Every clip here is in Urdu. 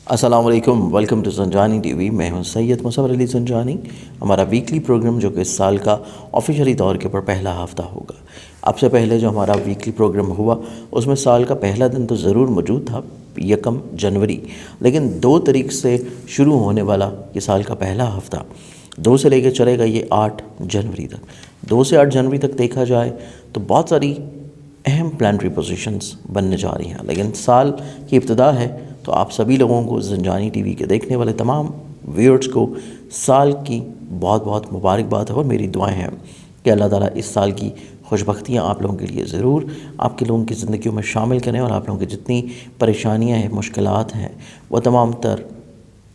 السلام علیکم، ویلکم ٹو سنجانی ٹی وی۔ میں ہوں سید مصور علی سنجانی۔ ہمارا ویکلی پروگرام جو کہ اس سال کا آفیشلی طور کے پر پہلا ہفتہ ہوگا۔ اب سے پہلے جو ہمارا ویکلی پروگرام ہوا اس میں سال کا پہلا دن تو ضرور موجود تھا، 1 جنوری، لیکن 2 تاریخ سے شروع ہونے والا یہ سال کا پہلا ہفتہ 2 سے لے کے چلے گا یہ 8 جنوری تک۔ 2 سے 8 جنوری تک دیکھا جائے تو بہت ساری اہم پلانٹری پوزیشنز بننے جا رہی ہیں، لیکن سال کی ابتدا ہے تو آپ سبھی لوگوں کو، زنجانی ٹی وی کے دیکھنے والے تمام ویورز کو سال کی بہت بہت مبارکباد ہے، اور میری دعائیں ہیں کہ اللہ تعالیٰ اس سال کی خوش بختیاں آپ لوگوں کے لیے ضرور آپ کے لوگوں کی زندگیوں میں شامل کریں، اور آپ لوگوں کی جتنی پریشانیاں ہیں، مشکلات ہیں، وہ تمام تر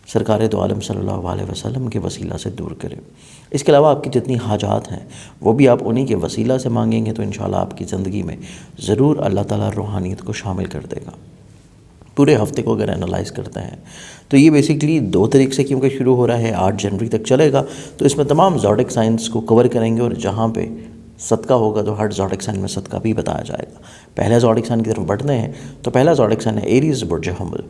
سرکار دو عالم صلی اللہ علیہ وسلم کے وسیلہ سے دور کریں۔ اس کے علاوہ آپ کی جتنی حاجات ہیں وہ بھی آپ انہی کے وسیلہ سے مانگیں گے تو انشاءاللہ آپ کی زندگی میں ضرور اللہ تعالیٰ روحانیت کو شامل کر دے گا۔ پورے ہفتے کو اگر انالائز کرتے ہیں تو یہ بیسیکلی 2 تاریخ سے کیونکہ شروع ہو رہا ہے، 8 جنوری تک چلے گا، تو اس میں تمام زوڈک سائنس کو کور کریں گے، اور جہاں پہ صدقہ ہوگا تو ہر زوڈک سائن میں صدقہ بھی بتایا جائے گا۔ پہلے زوڈک سائن کی طرف بڑھتے ہیں تو پہلا زوڈک سائن ہے ایریز، برج حمل۔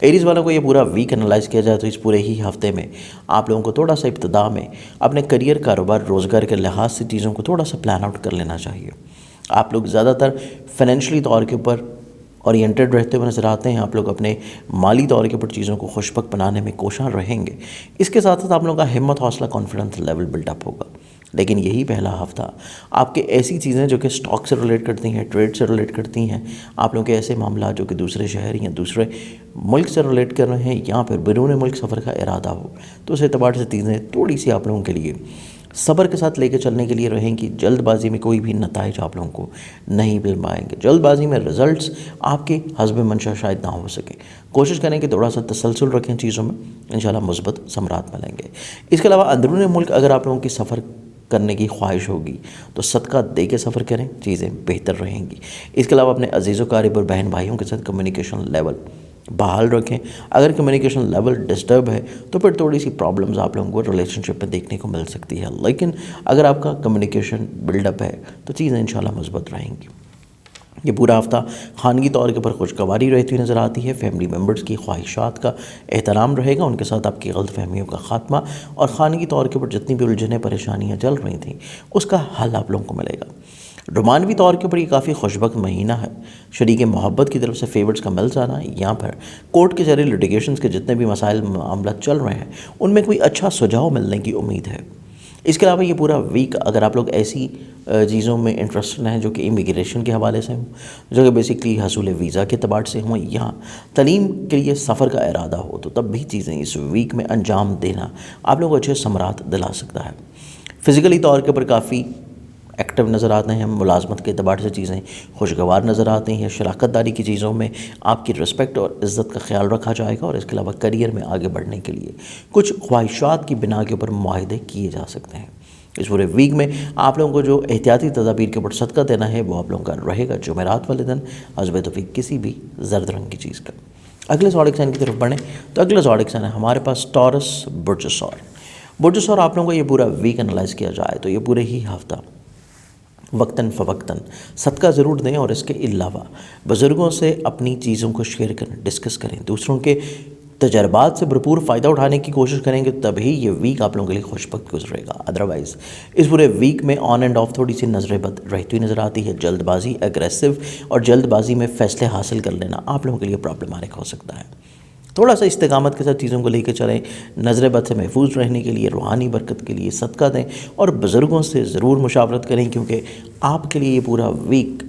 ایریز والوں کو یہ پورا ویک انالائز کیا جائے تو اس پورے ہی ہفتے میں آپ لوگوں کو تھوڑا سا ابتدا میں اپنے کریئر، کاروبار، روزگار کے لحاظ سے چیزوں کو تھوڑا سا پلان آؤٹ کر لینا چاہیے۔ آپ لوگ زیادہ تر فائنینشلی طور کے اوپر اورینٹڈ رہتے ہوئے نظر آتے ہیں، آپ لوگ اپنے مالی طور کے اوپر چیزوں کو خوشبخت بنانے میں کوشاں رہیں گے۔ اس کے ساتھ ساتھ آپ لوگوں کا ہمت، حوصلہ، کانفیڈنس لیول بلڈ اپ ہوگا۔ لیکن یہی پہلا ہفتہ آپ کے ایسی چیزیں جو کہ سٹاک سے ریلیٹ کرتی ہیں، ٹریڈ سے ریلیٹ کرتی ہیں، آپ لوگوں کے ایسے معاملات جو کہ دوسرے شہر یا دوسرے ملک سے ریلیٹ کر رہے ہیں، یا پھر بیرون ملک سفر کا ارادہ ہو، تو اس اعتبار سے چیزیں تھوڑی سی آپ لوگوں کے لیے صبر کے ساتھ لے کے چلنے کے لیے رہیں کہ جلد بازی میں کوئی بھی نتائج آپ لوگوں کو نہیں مل پائیں گے۔ جلد بازی میں رزلٹس آپ کے حسب منشا شاید نہ ہو سکے۔ کوشش کریں کہ تھوڑا سا تسلسل رکھیں چیزوں میں، انشاءاللہ مثبت ثمرات ملیں گے۔ اس کے علاوہ اندرون ملک اگر آپ لوگوں کی سفر کرنے کی خواہش ہوگی تو صدقہ دے کے سفر کریں، چیزیں بہتر رہیں گی۔ اس کے علاوہ اپنے عزیز و قریب اور بہن بھائیوں کے ساتھ کمیونیکیشن لیول بحال رکھیں۔ اگر کمیونیکیشن لیول ڈسٹرب ہے تو پھر تھوڑی سی پرابلمز آپ لوگوں کو ریلیشن شپ میں دیکھنے کو مل سکتی ہے، لیکن اگر آپ کا کمیونیکیشن بلڈ اپ ہے تو چیزیں انشاءاللہ مثبت رہیں گی۔ یہ پورا ہفتہ خانگی طور کے پر خوشگواری رہتی ہوئی نظر آتی ہے۔ فیملی ممبرز کی خواہشات کا احترام رہے گا، ان کے ساتھ آپ کی غلط فہمیوں کا خاتمہ، اور خانگی طور کے پر جتنی بھی الجھنیں، پریشانیاں چل رہی تھیں اس کا حل آپ لوگوں کو ملے گا۔ رومانوی طور کے پر یہ کافی خوشبخت مہینہ ہے۔ شریک محبت کی طرف سے فیورز کا مل جانا، یا پھر کورٹ کے ذریعے لٹیگیشنز کے جتنے بھی مسائل، معاملات چل رہے ہیں ان میں کوئی اچھا سجاؤ ملنے کی امید ہے۔ اس کے علاوہ یہ پورا ویک اگر آپ لوگ ایسی چیزوں میں انٹرسٹڈ ہیں جو کہ امیگریشن کے حوالے سے ہوں، جو کہ بیسکلی حصول ویزا کے اعتبار سے ہوں، یا تعلیم کے لیے سفر کا ارادہ ہو، تو تب بھی چیزیں اس ویک میں انجام دینا آپ لوگوں کو اچھے ثمرات دلا سکتا ہے۔ فزیکلی طور کے پر کافی ایکٹیو نظر آتے ہیں، ملازمت کے اعتبار سے چیزیں خوشگوار نظر آتی ہیں۔ شراکت داری کی چیزوں میں آپ کی رسپیکٹ اور عزت کا خیال رکھا جائے گا، اور اس کے علاوہ کریئر میں آگے بڑھنے کے لیے کچھ خواہشات کی بنا کے اوپر معاہدے کیے جا سکتے ہیں۔ اس پورے ویک میں آپ لوگوں کو جو احتیاطی تدابیر کے اوپر صدقہ دینا ہے وہ آپ لوگوں کا رہے گا جمعرات والے دن، حسب توفیق کسی بھی زرد رنگ کی چیز کا۔ اگلے زوڈک سائن کی طرف بڑھیں تو اگلا زوڈک سائن ہے ہمارے پاس ٹورس، برج ثور۔ برج ثور آپ لوگوں کو یہ پورا ویک انالائز کیا جائے تو یہ پورے ہی ہفتہ وقتاً فوقتاً صدقہ ضرور دیں، اور اس کے علاوہ بزرگوں سے اپنی چیزوں کو شیئر کریں، ڈسکس کریں، دوسروں کے تجربات سے بھرپور فائدہ اٹھانے کی کوشش کریں گے، تبھی یہ ویک آپ لوگوں کے لیے خوشبخت گزرے گا۔ ادروائز اس پورے ویک میں آن اینڈ آف تھوڑی سی نظر بد رہتی ہوئی نظر آتی ہے۔ جلد بازی، اگریسو اور جلد بازی میں فیصلے حاصل کر لینا آپ لوگوں کے لیے پرابلماتک ہو سکتا ہے۔ تھوڑا سا استقامت کے ساتھ چیزوں کو لے کے چلیں، نظر بد سے محفوظ رہنے کے لیے، روحانی برکت کے لیے صدقہ دیں، اور بزرگوں سے ضرور مشاورت کریں، کیونکہ آپ کے لیے یہ پورا ویک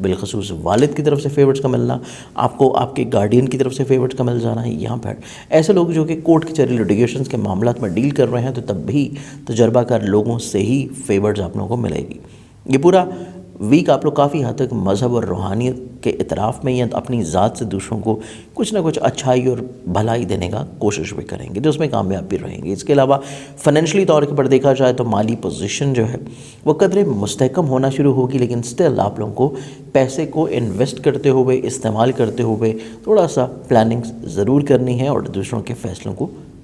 بالخصوص والد کی طرف سے فیورز کا ملنا، آپ کو آپ کے گارڈین کی طرف سے فیورز کا مل جانا ہے، یہاں پر ایسے لوگ جو کہ کورٹ کے ذریعے لٹیگیشنز کے معاملات میں ڈیل کر رہے ہیں تو تب بھی تجربہ کار لوگوں سے ہی فیورز آپ لوگوں کو ملے گی۔ یہ پورا ویک آپ لوگ کافی حد تک مذہب اور روحانیت کے اعتراف میں یا اپنی ذات سے دوسروں کو کچھ نہ کچھ اچھائی اور بھلائی دینے کا کوشش بھی کریں گے، تو اس میں کامیاب بھی رہیں گے۔ اس کے علاوہ فائنینشلی طور پر دیکھا جائے تو مالی پوزیشن جو ہے وہ قدرے مستحکم ہونا شروع ہوگی، لیکن سٹل آپ لوگوں کو پیسے کو انویسٹ کرتے ہوئے، استعمال کرتے ہوئے تھوڑا سا پلاننگ ضرور کرنی ہے، اور دوسروں کے فیصلوں کو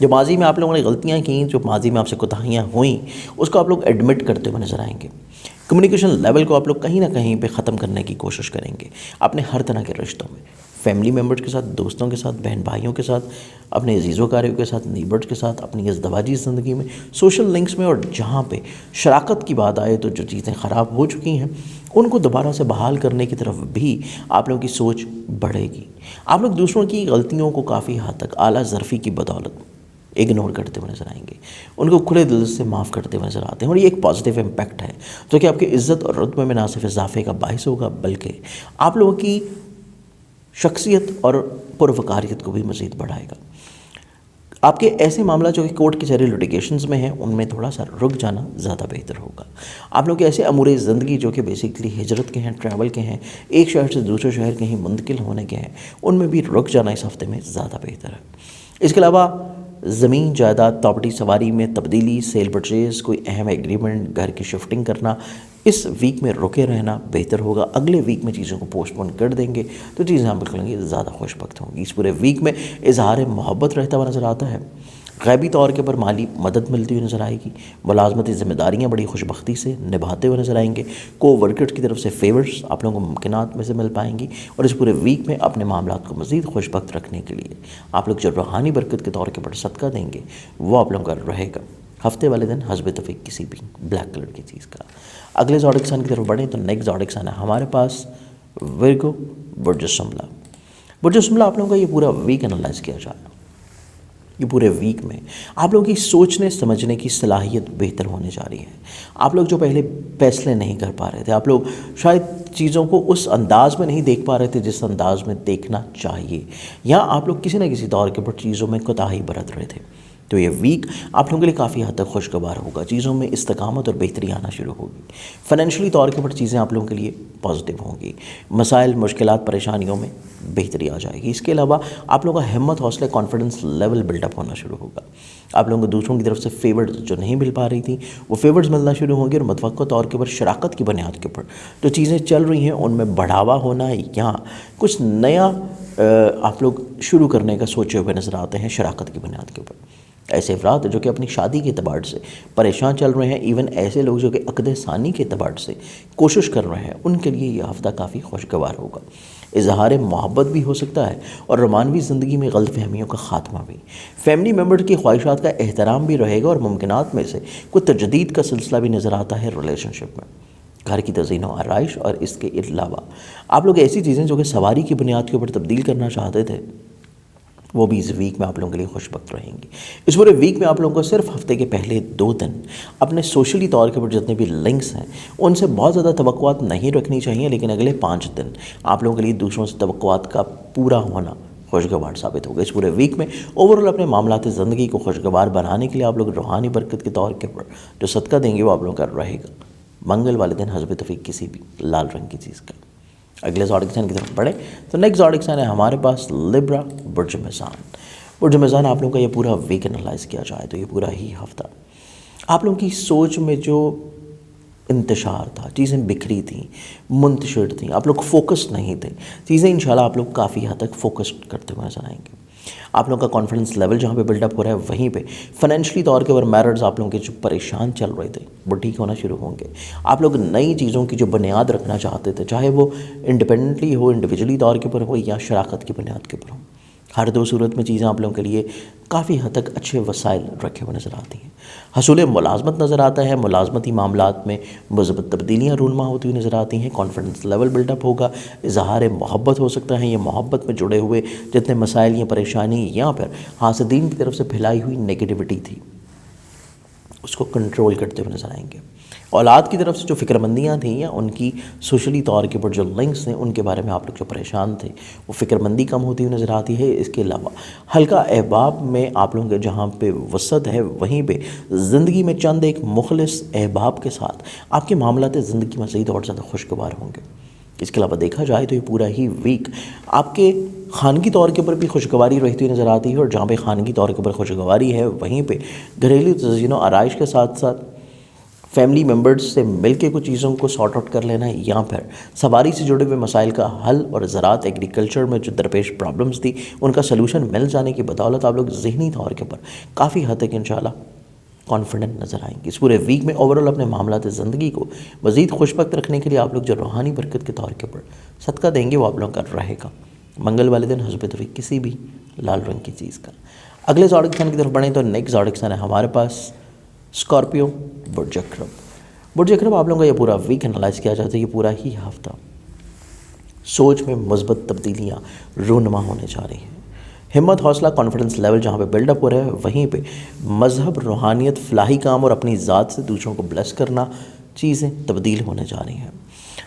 جو ماضی میں آپ لوگوں نے غلطیاں کیں، جو ماضی میں آپ سے کوتاہیاں ہوئیں، اس کو آپ لوگ ایڈمٹ کرتے ہوئے نظر آئیں گے۔ کمیونیکیشن لیول کو آپ لوگ کہیں نہ کہیں پہ ختم کرنے کی کوشش کریں گے اپنے ہر طرح کے رشتوں میں، فیملی ممبرز کے ساتھ، دوستوں کے ساتھ، بہن بھائیوں کے ساتھ، اپنے عزیز و اقارب کے ساتھ، نیبرز کے ساتھ، اپنی ازدواجی زندگی میں، سوشل لنکس میں، اور جہاں پہ شراکت کی بات آئے تو جو چیزیں خراب ہو چکی ہیں ان کو دوبارہ سے بحال کرنے کی طرف بھی آپ لوگوں کی سوچ بڑھے گی۔ آپ لوگ دوسروں کی غلطیوں کو کافی حد تک اعلیٰ ظرفی کی بدولت اگنور کرتے ہوئے نظر آئیں گے، ان کو کھلے دل سے معاف کرتے ہوئے نظر آتے ہیں، اور یہ ایک پازیٹیو امپیکٹ ہے جو کہ آپ کی عزت اور رتبے میں نہ صرف اضافے کا باعث ہوگا بلکہ آپ لوگوں کی شخصیت اور پروکاریت کو بھی مزید بڑھائے گا۔ آپ کے ایسے معاملات جو کہ کورٹ کچہری لٹیگیشنز میں ہیں ان میں تھوڑا سا رک جانا زیادہ بہتر ہوگا۔ آپ لوگ کے ایسے امور زندگی جو کہ بیسیکلی ہجرت کے ہیں، ٹریول کے ہیں، ایک شہر سے دوسرے شہر کہیں منتقل ہونے کے ہیں، ان میں بھی رک جانا اس ہفتے میں زیادہ بہتر ہے۔ اس کے علاوہ زمین جائیداد، پراپرٹی سواری میں تبدیلی، سیل پرچیز، کوئی اہم ایگریمنٹ، گھر کی شفٹنگ کرنا، اس ویک میں رکے رہنا بہتر ہوگا۔ اگلے ویک میں چیزوں کو پوسٹ پون کر دیں گے تو چیزیں آپ بالکل زیادہ خوش بخت ہوں گی۔ اس پورے ویک میں اظہار محبت رہتا ہوا نظر آتا ہے، غیبی طور کے پر مالی مدد ملتی ہوئی نظر آئے گی، ملازمتی ذمہ داریاں بڑی خوش بختی سے نبھاتے ہوئے نظر آئیں گے، کو ورکرز کی طرف سے فیورز آپ لوگوں کو ممکنات میں سے مل پائیں گی، اور اس پورے ویک میں اپنے معاملات کو مزید خوش بخت رکھنے کے لیے آپ لوگ جو روحانی برکت کے طور کے پر صدقہ دیں گے وہ آپ لوگوں کا رہے گا ہفتے والے دن حسب توفیق کسی بھی بلیک کلر کی چیز کا۔ اگلے زوڈک سائن کی طرف بڑھیں تو نیکسٹ زوڈک سائن ہے ہمارے پاس ورگو، برج شملہ۔ برج شملہ آپ لوگوں کا یہ پورا ویک انالائز کیا جائے، یہ پورے ویک میں آپ لوگوں کی سوچنے سمجھنے کی صلاحیت بہتر ہونے جا رہی ہے۔ آپ لوگ جو پہلے فیصلے نہیں کر پا رہے تھے، آپ لوگ شاید چیزوں کو اس انداز میں نہیں دیکھ پا رہے تھے جس انداز میں دیکھنا چاہیے، یا آپ لوگ کسی نہ کسی طور کے پر چیزوں میں کوتاہی برت رہے تھے، تو یہ ویک آپ لوگوں کے لیے کافی حد تک خوشگوار ہوگا، چیزوں میں استقامت اور بہتری آنا شروع ہوگی، فائنینشلی طور کے پر چیزیں آپ لوگوں کے لیے پازیٹیو ہوں گی، مسائل، مشکلات، پریشانیوں میں بہتری آ جائے گی۔ اس کے علاوہ آپ لوگوں کا ہمت، حوصلہ، کانفیڈنس لیول بلڈ اپ ہونا شروع ہوگا۔ آپ لوگوں کو دوسروں کی طرف سے فیورز جو نہیں مل پا رہی تھیں وہ فیورز ملنا شروع ہوں گے، اور متوقع طور کے پر شراکت کی بنیاد کے اوپر جو چیزیں چل رہی ہیں ان میں بڑھاوا ہونا یا کچھ نیا آپ لوگ شروع کرنے کا سوچے ہوئے نظر آتے ہیں شراکت کی بنیاد کے اوپر۔ ایسے افراد جو کہ اپنی شادی کے اعتبار سے پریشان چل رہے ہیں، ایون ایسے لوگ جو کہ عقد ثانی کے اعتبار سے کوشش کر رہے ہیں، ان کے لیے یہ ہفتہ کافی خوشگوار ہوگا۔ اظہار محبت بھی ہو سکتا ہے اور رومانوی زندگی میں غلط فہمیوں کا خاتمہ بھی، فیملی ممبر کی خواہشات کا احترام بھی رہے گا، اور ممکنات میں سے کوئی تجدید کا سلسلہ بھی نظر آتا ہے ریلیشن شپ میں، گھر کی تزئین و آرائش، اور اس کے علاوہ آپ لوگ ایسی چیزیں جو کہ سواری کی بنیاد کے اوپر تبدیل کرنا چاہتے تھے وہ بھی اس ویک میں آپ لوگوں کے لیے خوش بخت رہیں گی۔ اس پورے ویک میں آپ لوگوں کو صرف ہفتے کے پہلے 2 دن اپنے سوشلی طور کے اوپر جتنے بھی لنکس ہیں ان سے بہت زیادہ توقعات نہیں رکھنی چاہیے، لیکن اگلے 5 دن آپ لوگوں کے لیے دوسروں سے توقعات کا پورا ہونا خوشگوار ثابت ہوگا۔ اس پورے ویک میں اوورال اپنے معاملات زندگی کو خوشگوار بنانے کے لیے آپ لوگ روحانی برکت کے طور کے اوپر جو صدقہ دیں گے وہ آپ لوگوں کا رہے گا منگل والے دن حسب توفیق کسی بھی لال رنگ کی چیز کا۔ اگلے زوڈک سائن کی طرف بڑھیں تو نیکسٹ زوڈک سائن ہے ہمارے پاس لیبرا، برج میزان۔ برج میزان آپ لوگوں کا یہ پورا ویک انالائز کیا جائے تو یہ پورا ہی ہفتہ آپ لوگوں کی سوچ میں جو انتشار تھا، چیزیں بکھری تھیں، منتشر تھیں، آپ لوگ فوکس نہیں تھے، چیزیں انشاءاللہ آپ لوگ کافی حد تک فوکس کرتے ہوئے نظر آئیں گے۔ آپ لوگوں کا کانفیڈنس لیول جہاں پہ بلڈ اپ ہو رہا ہے وہیں پہ فائنینشلی طور کے اوپر میررز آپ لوگوں کے جو پریشان چل رہے تھے وہ ٹھیک ہونا شروع ہوں گے۔ آپ لوگ نئی چیزوں کی جو بنیاد رکھنا چاہتے تھے، چاہے وہ انڈیپینڈنٹلی ہو، انڈیویجولی طور کے اوپر ہو، یا شراکت کی بنیاد کے اوپر ہو، ہر 2 صورت میں چیزیں آپ لوگوں کے لیے کافی حد تک اچھے وسائل رکھے ہوئے نظر آتی ہیں۔ حصول ملازمت نظر آتا ہے، ملازمتی معاملات میں مثبت تبدیلیاں رونما ہوتی ہوئی نظر آتی ہیں، کانفیڈنس لیول بلڈ اپ ہوگا، اظہار محبت ہو سکتا ہے، یہ محبت میں جڑے ہوئے جتنے مسائل یا پریشانی یا پھر حاسدین کی طرف سے پھیلائی ہوئی نیگیٹیوٹی تھی اس کو کنٹرول کرتے ہوئے نظر آئیں گے۔ اولاد کی طرف سے جو فکر مندیاں تھیں یا ان کی سوشلی طور کے اوپر جو لنکس تھے ان کے بارے میں آپ لوگ جو پریشان تھے وہ فکر مندی کم ہوتی ہوئی نظر آتی ہے۔ اس کے علاوہ ہلکا احباب میں آپ لوگوں کے جہاں پہ وسعت ہے وہیں پہ زندگی میں چند ایک مخلص احباب کے ساتھ آپ کے معاملات زندگی مزید اور زیادہ خوشگوار ہوں گے۔ اس کے علاوہ دیکھا جائے تو یہ پورا ہی ویک آپ کے خانگی طور کے اوپر بھی خوشگواری رہتی ہوئی نظر آتی ہے، اور جہاں پہ خانگی طور کے اوپر خوشگواری ہے وہیں پہ گھریلو تزئین و آرائش کے ساتھ ساتھ فیملی ممبرز سے مل کے کچھ چیزوں کو سارٹ آؤٹ کر لینا ہے، یا پھر سواری سے جڑے ہوئے مسائل کا حل اور زراعت ایگریکلچر میں جو درپیش پرابلمز تھی ان کا سلوشن مل جانے کی بدولت آپ لوگ ذہنی طور کے اوپر کافی حد تک انشاءاللہ کانفیڈنٹ نظر آئیں گے۔ اس پورے ویک میں اوورال اپنے معاملات زندگی کو مزید خوش بخت رکھنے کے لیے آپ لوگ جو روحانی برکت کے طور کے اوپر صدقہ دیں گے وہ آپ لوگوں کا رہے گا منگل والے دن حسب توفیق کسی بھی لال رنگ کی چیز کا۔ اگلے زوڈک سائن کی طرف بڑھیں تو نیکسٹ زوڈک سائن ہے ہمارے پاس اسکارپیو برج اکرم۔ برج اکرم آپ لوگوں کا یہ پورا ویک انالائز کیا جاتا ہے، یہ پورا ہی ہفتہ سوچ میں مثبت تبدیلیاں رونما ہونے جا رہی ہیں۔ ہمت، حوصلہ، کانفیڈنس لیول جہاں پہ بلڈ اپ ہو رہا ہے وہیں پہ مذہب، روحانیت، فلاحی کام اور اپنی ذات سے دوسروں کو بلیس کرنا چیزیں تبدیل ہونے جا رہی ہیں۔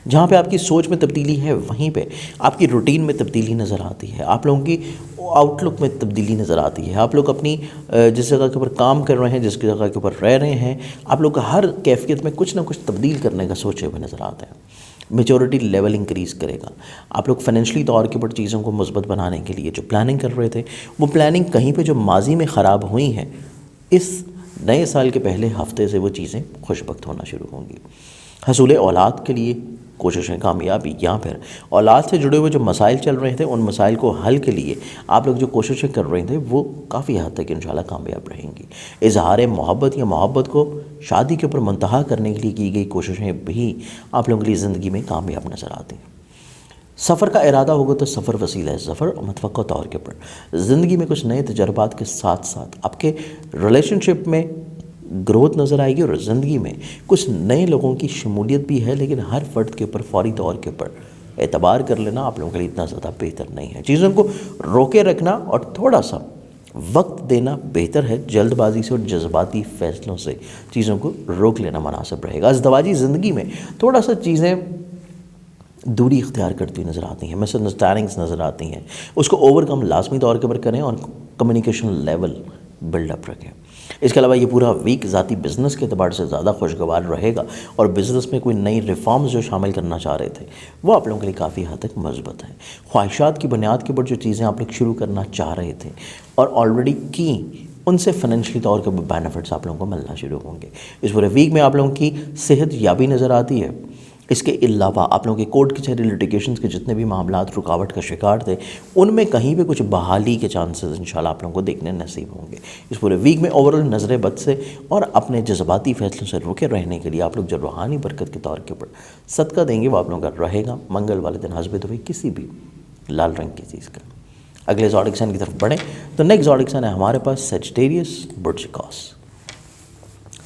جہاں پہ آپ کی سوچ میں تبدیلی ہے وہیں پہ آپ کی روٹین میں تبدیلی نظر آتی ہے، آپ لوگوں کی آؤٹ لک میں تبدیلی نظر آتی ہے۔ آپ لوگ اپنی جس جگہ کے اوپر کام کر رہے ہیں، جس جگہ کے اوپر رہ رہے ہیں، آپ لوگ کا ہر کیفیت میں کچھ نہ کچھ تبدیل کرنے کا سوچے ہوئے نظر آتے ہیں۔ میچورٹی لیول انکریز کرے گا۔ آپ لوگ فائنینشلی طور کے اوپر چیزوں کو مثبت بنانے کے لیے جو پلاننگ کر رہے تھے وہ پلاننگ کہیں پہ جو ماضی میں خراب ہوئی ہیں اس نئے سال کے پہلے ہفتے سے وہ چیزیں خوش بخت ہونا شروع ہوں گی۔ حصول اولاد کے لیے کوششیں کامیابی، یا پھر اولاد سے جڑے ہوئے جو مسائل چل رہے تھے ان مسائل کو حل کے لیے آپ لوگ جو کوششیں کر رہے تھے وہ کافی حد تک انشاءاللہ کامیاب رہیں گی۔ اظہار محبت یا محبت کو شادی کے اوپر منتہا کرنے کے لیے کی گئی کوششیں بھی آپ لوگوں کے لیے زندگی میں کامیاب نظر آتی ہیں۔ سفر کا ارادہ ہوگا تو سفر وسیلہ ہے ظفر، متوقع طور کے اوپر زندگی میں کچھ نئے تجربات کے ساتھ ساتھ آپ کے ریلیشن شپ میں گروتھ نظر آئے گی، اور زندگی میں کچھ نئے لوگوں کی شمولیت بھی ہے، لیکن ہر فرد کے اوپر فوری طور کے اوپر اعتبار کر لینا آپ لوگوں کے لیے اتنا زیادہ بہتر نہیں ہے۔ چیزوں کو روکے رکھنا اور تھوڑا سا وقت دینا بہتر ہے، جلد بازی سے اور جذباتی فیصلوں سے چیزوں کو روک لینا مناسب رہے گا۔ ازدواجی زندگی میں تھوڑا سا چیزیں دوری اختیار کرتی نظر آتی ہیں، مس انڈرسٹینڈنگس نظر آتی ہیں، اس کو اوور کم لازمی طور کے اوپر کریں اور کمیونیکیشن لیول بلڈ اپ رکھیں۔ اس کے علاوہ یہ پورا ویک ذاتی بزنس کے اعتبار سے زیادہ خوشگوار رہے گا، اور بزنس میں کوئی نئی ریفارمز جو شامل کرنا چاہ رہے تھے وہ آپ لوگوں کے لیے کافی حد تک مثبت ہیں۔ خواہشات کی بنیاد کے اوپر جو چیزیں آپ لوگ شروع کرنا چاہ رہے تھے اور آلریڈی کی ان سے فائنینشلی طور کے بینیفٹس آپ لوگوں کو ملنا شروع ہوں گے۔ اس پورے ویک میں آپ لوگوں کی صحت یابی نظر آتی ہے۔ اس کے علاوہ آپ لوگوں کے کورٹ کچہری لٹیگیشنز کے جتنے بھی معاملات رکاوٹ کا شکار تھے ان میں کہیں پہ کچھ بحالی کے چانسز انشاءاللہ آپ لوگوں کو دیکھنے نصیب ہوں گے۔ اس پورے ویک میں اوورال نظر بد سے اور اپنے جذباتی فیصلوں سے روکے رہنے کے لیے آپ لوگ جو روحانی برکت کے طور کے اوپر صدقہ دیں گے وہ آپ لوگوں کا رہے گا منگل والے دن حسب توفیق کسی بھی لال رنگ کی چیز کا۔ اگلے زوڈک سائن کی طرف بڑھیں تو نیکسٹ زوڈک سائن ہے ہمارے پاس سیجیٹیریس برج اکاس۔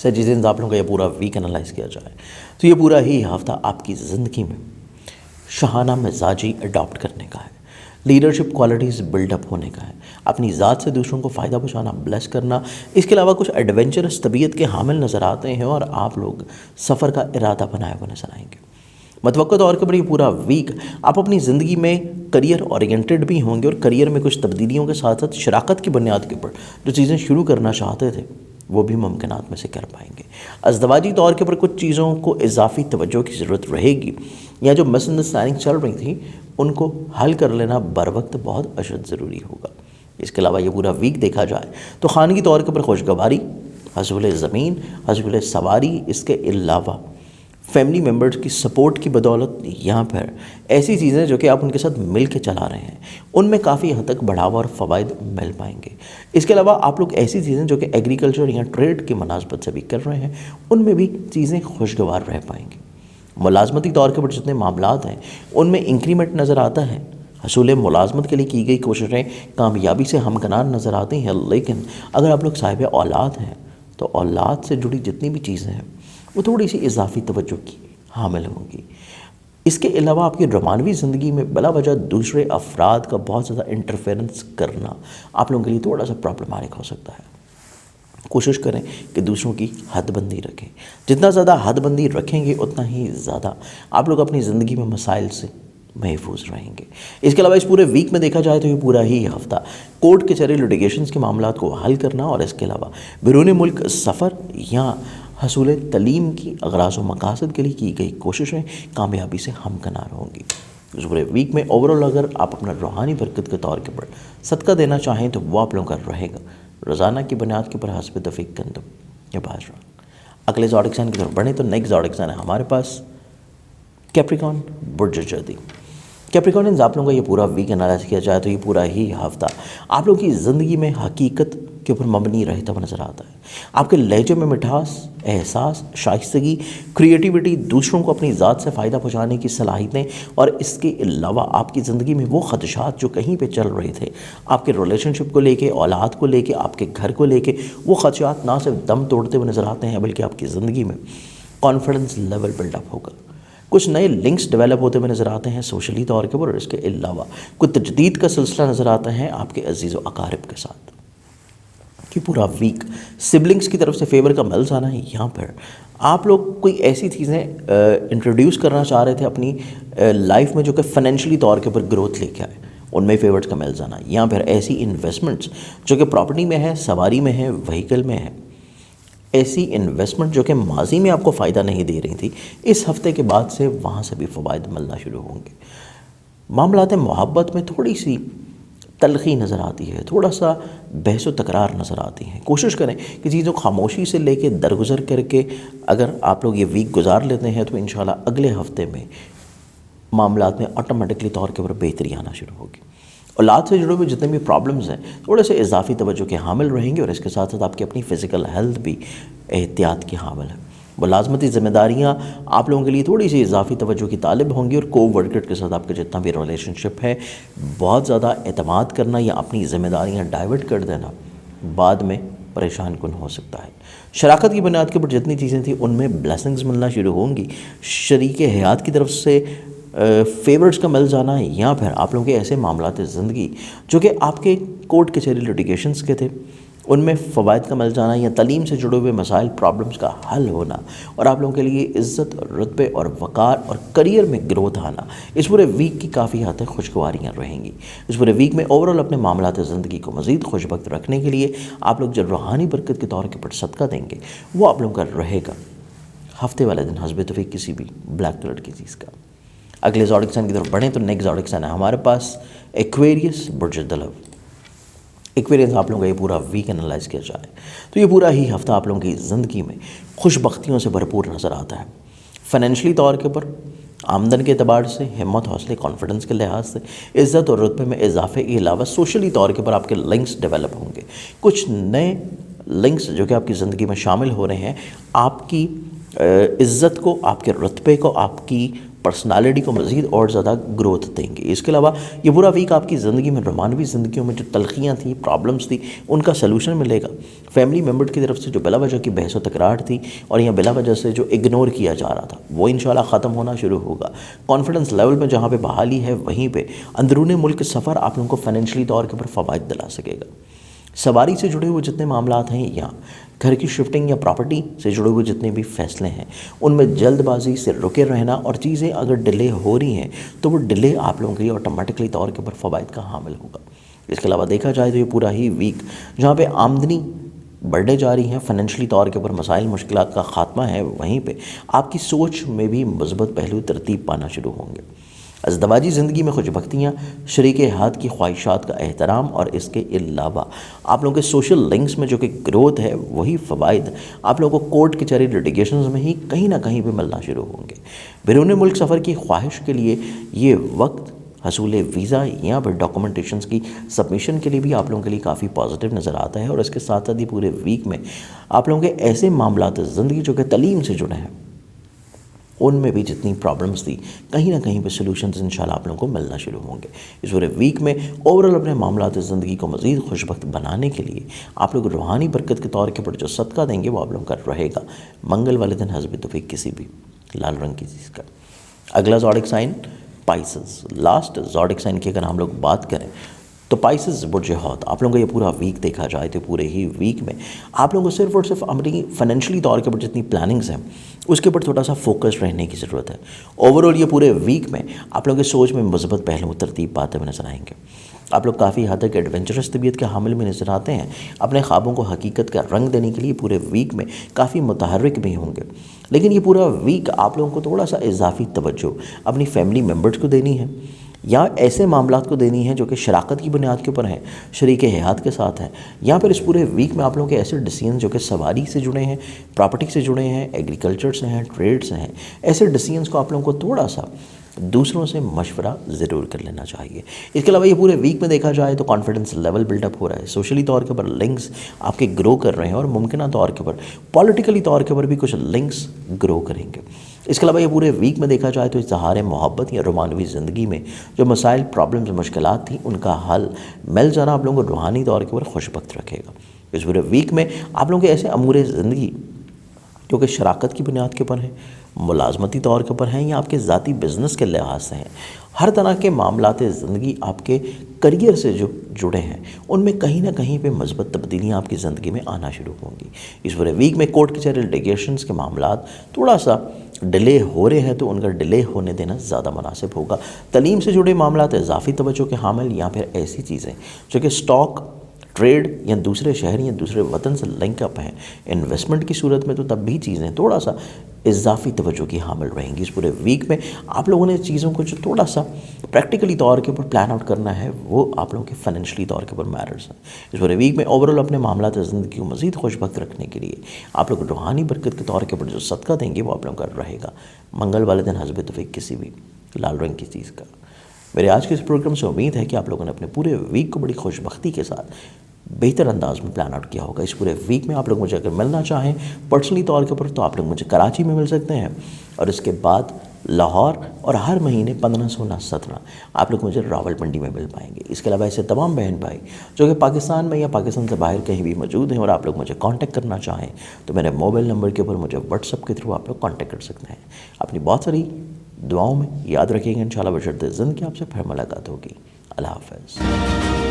سیجیٹیرینز آپ لوگوں کا یہ پورا ویک انالائز کیا جائے تو یہ پورا ہی ہفتہ آپ کی زندگی میں شاہانہ مزاجی اڈاپٹ کرنے کا ہے، لیڈرشپ کوالٹیز بلڈ اپ ہونے کا ہے، اپنی ذات سے دوسروں کو فائدہ پہنچانا، بلیس کرنا۔ اس کے علاوہ کچھ ایڈونچرس طبیعت کے حامل نظر آتے ہیں اور آپ لوگ سفر کا ارادہ بنائے ہوئے نظر آئیں گے۔ متوقع طور کے اوپر یہ پورا ویک آپ اپنی زندگی میں کریئر اورینٹڈ بھی ہوں گے، اور کریئر میں کچھ تبدیلیوں کے ساتھ ساتھ شراکت کی بنیاد کے اوپر جو چیزیں شروع کرنا چاہتے تھے وہ بھی ممکنات میں سے کر پائیں گے۔ ازدواجی طور کے اوپر کچھ چیزوں کو اضافی توجہ کی ضرورت رہے گی، یا جو مس انڈرسٹینڈنگ چل رہی تھی ان کو حل کر لینا بر وقت بہت اشد ضروری ہوگا۔ اس کے علاوہ یہ پورا ویک دیکھا جائے تو خانگی طور کے اوپر خوشگواری، حصول زمین، حصول سواری، اس کے علاوہ فیملی ممبرز کی سپورٹ کی بدولت، یہاں پر ایسی چیزیں جو کہ آپ ان کے ساتھ مل کے چلا رہے ہیں ان میں کافی حد تک بڑھاوا اور فوائد مل پائیں گے۔ اس کے علاوہ آپ لوگ ایسی چیزیں جو کہ ایگریکلچر یا ٹریڈ کی مناسبت سے بھی کر رہے ہیں ان میں بھی چیزیں خوشگوار رہ پائیں گی۔ ملازمتی طور کے اوپر جتنے معاملات ہیں ان میں انکریمنٹ نظر آتا ہے، حصول ملازمت کے لیے کی گئی کوششیں کامیابی سے ہمکنار نظر آتی ہیں، لیکن اگر آپ لوگ صاحب اولاد ہیں تو اولاد سے جڑی جتنی بھی چیزیں ہیں وہ تھوڑی سی اضافی توجہ کی حامل ہوں گی۔ اس کے علاوہ آپ کی رومانوی زندگی میں بلا وجہ دوسرے افراد کا بہت زیادہ انٹرفیرنس کرنا آپ لوگوں کے لیے تھوڑا سا پرابلماتک ہو سکتا ہے۔ کوشش کریں کہ دوسروں کی حد بندی رکھیں، جتنا زیادہ حد بندی رکھیں گے اتنا ہی زیادہ آپ لوگ اپنی زندگی میں مسائل سے محفوظ رہیں گے۔ اس کے علاوہ اس پورے ویک میں دیکھا جائے تو یہ پورا ہی ہفتہ کورٹ کچہری لٹیگیشنز کے معاملات کو حل کرنا اور اس کے علاوہ بیرون ملک سفر یا حصول تعلیم کی اغراض و مقاصد کے لیے کی گئی کوششیں کامیابی سے ہمکنار ہوں گی۔ اس پورے ویک میں اوورال اگر آپ اپنا روحانی برکت کے طور کے اوپر صدقہ دینا چاہیں تو وہ آپ لوگوں کا رہے گا روزانہ کی بنیاد کے اوپر حسب توفیق گندم یا باجرہ۔ اگلے زوڈک سائن کی طرف بڑھیں تو نیکسٹ زوڈک سائن ہے ہمارے پاس کیپریکارن، برج جدی۔ کیپریکارنز آپ لوگوں کا یہ پورا ویک انالائز کیا جائے تو یہ پورا ہی ہفتہ آپ لوگوں کی زندگی میں حقیقت کے اوپر مبنی رہتا ہوا نظر آتا ہے۔ آپ کے لہجے میں مٹھاس، احساس، شائستگی، کریٹیوٹی، دوسروں کو اپنی ذات سے فائدہ پہنچانے کی صلاحیتیں، اور اس کے علاوہ آپ کی زندگی میں وہ خدشات جو کہیں پہ چل رہے تھے آپ کے ریلیشن شپ کو لے کے، اولاد کو لے کے، آپ کے گھر کو لے کے، وہ خدشات نہ صرف دم توڑتے ہوئے نظر آتے ہیں بلکہ آپ کی زندگی میں کانفیڈنس لیول بلڈ اپ ہوگا۔ کچھ نئے لنکس ڈیولپ ہوتے ہوئے نظر آتے ہیں سوشلی طور کے اوپر، اور اس کے علاوہ کوئی تجدید کا سلسلہ نظر آتا ہے آپ کے عزیز و اقارب کے ساتھ۔ کہ پورا ویک سبلنگس کی طرف سے فیور کا ملز آنا ہے، یہاں پر آپ لوگ کوئی ایسی چیزیں انٹروڈیوس کرنا چاہ رہے تھے اپنی لائف میں جو کہ فائنینشلی طور کے اوپر گروتھ لے کے آئے، ان میں فیورز کا ملز آنا۔ یہاں پر ایسی انویسٹمنٹس جو کہ پراپرٹی میں ہے، سواری میں ہے، وہیکل میں ہے، ایسی انویسٹمنٹ جو کہ ماضی میں آپ کو فائدہ نہیں دے رہی تھی، اس ہفتے کے بعد سے وہاں سے بھی فوائد ملنا شروع ہوں گے۔ معاملات محبت میں تھوڑی سی تلخی نظر آتی ہے، تھوڑا سا بحث و تکرار نظر آتی ہے۔ کوشش کریں کہ چیزوں خاموشی سے لے کے درگزر کر کے اگر آپ لوگ یہ ویک گزار لیتے ہیں تو انشاءاللہ اگلے ہفتے میں معاملات میں آٹومیٹکلی طور کے اوپر بہتری آنا شروع ہوگی۔ اولاد سے جڑے ہوئے جتنے بھی پرابلمز ہیں تھوڑے سے اضافی توجہ کے حامل رہیں گے، اور اس کے ساتھ ساتھ آپ کی اپنی فزیکل ہیلتھ بھی احتیاط کی حامل ہے۔ ملازمتی ذمہ داریاں آپ لوگوں کے لیے تھوڑی سی اضافی توجہ کی طالب ہوں گی، اور کو ورکر کے ساتھ آپ کا جتنا بھی ریلیشن شپ ہے، بہت زیادہ اعتماد کرنا یا اپنی ذمہ داریاں ڈائیورٹ کر دینا بعد میں پریشان کن ہو سکتا ہے۔ شراکت کی بنیاد کے اوپر جتنی چیزیں تھیں ان میں بلیسنگز ملنا شروع ہوں گی۔ شریک حیات کی طرف سے فیورز کا مل جانا ہے، یہاں پھر آپ لوگوں کے ایسے معاملات زندگی جو کہ آپ کے کورٹ کچہری لیٹیگیشنز کے تھے ان میں فوائد کا مل جانا، یا تعلیم سے جڑے ہوئے مسائل پرابلمز کا حل ہونا، اور آپ لوگوں کے لیے عزت اور رتبے اور وقار اور کریئر میں گروتھ آنا، اس پورے ویک کی کافی حد تک خوشگواریاں رہیں گی۔ اس پورے ویک میں اوورال اپنے معاملات زندگی کو مزید خوشبخت رکھنے کے لیے آپ لوگ جو روحانی برکت کے طور کے پر صدقہ دیں گے وہ آپ لوگوں کا رہے گا ہفتے والے دن حسب توفیق کسی بھی بلیک کلر کی چیز کا۔ اگلے زوڈک سائن کی طرف بڑھیں تو نیکسٹ زوڈک سائن ہے ہمارے پاس ایکویریس، برج دلو۔ ایکویرینس آپ لوگوں کا یہ پورا ویک انالائز کیا جائے تو یہ پورا ہی ہفتہ آپ لوگوں کی زندگی میں خوش بختیوں سے بھرپور نظر آتا ہے۔ فائنینشلی طور کے اوپر، آمدن کے اعتبار سے، ہمت، حوصلے، کانفیڈنس کے لحاظ سے، عزت اور رتبے میں اضافے کے علاوہ سوشلی طور کے اوپر آپ کے لنکس ڈیولپ ہوں گے۔ کچھ نئے لنکس جو کہ آپ کی زندگی میں شامل ہو رہے ہیں آپ کی عزت کو، آپ کے رتبے کو، آپ کی پرسنالٹی کو مزید اور زیادہ گروتھ دیں گے۔ اس کے علاوہ یہ پورا ویک آپ کی زندگی میں، رومانوی زندگیوں میں جو تلخیاں تھیں، پرابلمس تھیں، ان کا سلوشن ملے گا۔ فیملی ممبر کی طرف سے جو بلا وجہ کی بحث و تکرار تھی اور یا بلا وجہ سے جو اگنور کیا جا رہا تھا وہ انشاءاللہ ختم ہونا شروع ہوگا۔ کانفیڈنس لیول میں جہاں پہ بحالی ہے وہیں پہ اندرون ملک سفر آپ لوگوں کو فائنینشلی طور کے اوپر فوائد دلا سکے گا۔ سواری سے جڑے ہوئے جتنے معاملات ہیں، یا گھر کی شفٹنگ یا پراپرٹی سے جڑے ہوئے جتنے بھی فیصلے ہیں ان میں جلد بازی سے رکے رہنا، اور چیزیں اگر ڈیلے ہو رہی ہیں تو وہ ڈیلے آپ لوگوں کے لیے آٹومیٹکلی طور کے اوپر فوائد کا حامل ہوگا۔ اس کے علاوہ دیکھا جائے تو یہ پورا ہی ویک جہاں پہ آمدنی بڑھنے جا رہی ہیں، فائنینشلی طور کے اوپر مسائل مشکلات کا خاتمہ ہے، وہیں پہ آپ کی سوچ میں بھی مثبت پہلو ترتیب پانا شروع ہوں گے۔ ازدواجی زندگی میں خوش بختیاں، شریک حیات کی خواہشات کا احترام، اور اس کے علاوہ آپ لوگوں کے سوشل لنکس میں جو کہ گروتھ ہے وہی فوائد آپ لوگوں کو کورٹ کچہری لیٹیگیشنز میں ہی کہیں نہ کہیں پہ ملنا شروع ہوں گے۔ بیرون ملک سفر کی خواہش کے لیے یہ وقت حصول ویزا یا پھر ڈاکومنٹیشنز کی سبمیشن کے لیے بھی آپ لوگوں کے لیے کافی پازیٹیو نظر آتا ہے، اور اس کے ساتھ ساتھ ہی پورے ویک میں آپ لوگوں کے ایسے معاملات زندگی جو کہ تعلیم سے جڑے ہیں ان میں بھی جتنی پرابلمس تھی کہیں نہ کہیں پہ سلوشنز انشاءاللہ آپ لوگوں کو ملنا شروع ہوں گے۔ اس پورے ویک میں اوورال اپنے معاملات زندگی کو مزید خوشبخت بنانے کے لیے آپ لوگ روحانی برکت کے طور کے پر جو صدقہ دیں گے وہ آپ لوگوں کا رہے گا منگل والے دن حسب توفیق کسی بھی لال رنگ کی چیز کا۔ اگلا zodiac sign Pisces, last zodiac sign کی اگر ہم لوگ بات کریں تو پائسز برج حوت آپ لوگوں کا یہ پورا ویک دیکھا جائے تو پورے ہی ویک میں آپ لوگوں کو صرف اور صرف اپنی فائنینشلی طور کے اوپر جتنی پلاننگز ہیں اس کے اوپر تھوڑا سا فوکس رہنے کی ضرورت ہے۔ اوورال یہ پورے ویک میں آپ لوگوں کی سوچ میں مثبت پہلو ترتیب پاتے ہوئے نظر آئیں گے۔ آپ لوگ کافی حد تک ایڈونچرس طبیعت کے حامل میں نظر آتے ہیں، اپنے خوابوں کو حقیقت کا رنگ دینے کے لیے پورے ویک میں کافی متحرک بھی ہوں گے۔ لیکن یہ پورا ویک آپ لوگوں کو تھوڑا سا اضافی توجہ اپنی فیملی ممبرز کو دینی ہے، یا ایسے معاملات کو دینی ہے جو کہ شراکت کی بنیاد کے اوپر ہیں، شریک حیات کے ساتھ ہیں، یا پھر اس پورے ویک میں آپ لوگوں کے ایسے ڈیسیژن جو کہ سواری سے جڑے ہیں، پراپرٹی سے جڑے ہیں، ایگریکلچر سے ہیں، ٹریڈ سے ہیں، ایسے ڈیسیژنس کو آپ لوگوں کو تھوڑا سا دوسروں سے مشورہ ضرور کر لینا چاہیے۔ اس کے علاوہ یہ پورے ویک میں دیکھا جائے تو کانفیڈنس لیول بلڈ اپ ہو رہا ہے، سوشلی طور کے اوپر لنکس آپ کے گرو کر رہے ہیں، اور ممکنہ طور کے اوپر پولیٹیکلی طور کے اوپر بھی کچھ لنکس گرو کریں گے۔ اس کے علاوہ یہ پورے ویک میں دیکھا جائے تو اظہار محبت یا رومانوی زندگی میں جو مسائل، پرابلمز، مشکلات تھیں، ان کا حل مل جانا آپ لوگوں کو روحانی طور کے اوپر خوش بخت رکھے گا۔ اس پورے ویک میں آپ لوگوں کے ایسے امور زندگی جو کہ شراکت کی بنیاد کے اوپر ہیں، ملازمتی طور کے اوپر ہیں، یا آپ کے ذاتی بزنس کے لحاظ سے ہیں، ہر طرح کے معاملات زندگی آپ کے کریئر سے جو جڑے ہیں ان میں کہیں نہ کہیں پہ مثبت تبدیلیاں آپ کی زندگی میں آنا شروع ہوں گی۔ اس پورے ویک میں کورٹ کچہری، لٹیگیشنز کے معاملات تھوڑا سا ڈیلے ہو رہے ہیں تو ان کا ڈیلے ہونے دینا زیادہ مناسب ہوگا۔ تعلیم سے جڑے معاملات اضافی توجہ کے حامل، یا پھر ایسی چیزیں جو کہ اسٹاک، ٹریڈ یا دوسرے شہر یا دوسرے وطن سے لنک اپ ہیں، انویسٹمنٹ کی صورت میں، تو تب بھی چیزیں تھوڑا سا اضافی توجہ کی حامل رہیں گی۔ اس پورے ویک میں آپ لوگوں نے چیزوں کو جو تھوڑا سا پریکٹیکلی طور کے اوپر پلان آؤٹ کرنا ہے وہ آپ لوگوں کے فائنینشلی طور کے اوپر میٹرز ہیں۔ اس پورے ویک میں اوورآل اپنے معاملات زندگی کو مزید خوش بخت رکھنے کے لیے آپ لوگ روحانی برکت کے طور کے اوپر جو صدقہ دیں گے وہ آپ لوگوں کا رہے گا منگل والے دن حسب توفیق کسی بھی لال رنگ کی چیز کا۔ میرے آج کے اس پروگرام سے امید ہے کہ آپ لوگوں نے اپنے پورے ویک کو بڑی خوش بختی کے ساتھ بہتر انداز میں پلان آؤٹ کیا ہوگا۔ اس پورے ویک میں آپ لوگ مجھے اگر ملنا چاہیں پرسنلی طور کے اوپر تو آپ لوگ مجھے کراچی میں مل سکتے ہیں، اور اس کے بعد لاہور، اور ہر مہینے 15، 16، 17 آپ لوگ مجھے راول پنڈی میں مل پائیں گے۔ اس کے علاوہ ایسے تمام بہن بھائی جو کہ پاکستان میں یا پاکستان سے باہر کہیں بھی موجود ہیں اور آپ لوگ مجھے کانٹیکٹ کرنا چاہیں تو میرے موبائل نمبر کے اوپر مجھے واٹس ایپ کے تھرو آپ لوگ کانٹیکٹ کر سکتے ہیں۔ اپنی بہت ساری دعاؤں میں یاد رکھیں گے، انشاءاللہ بشرط زندگی آپ سے پھر ملاقات ہوگی۔ اللہ حافظ۔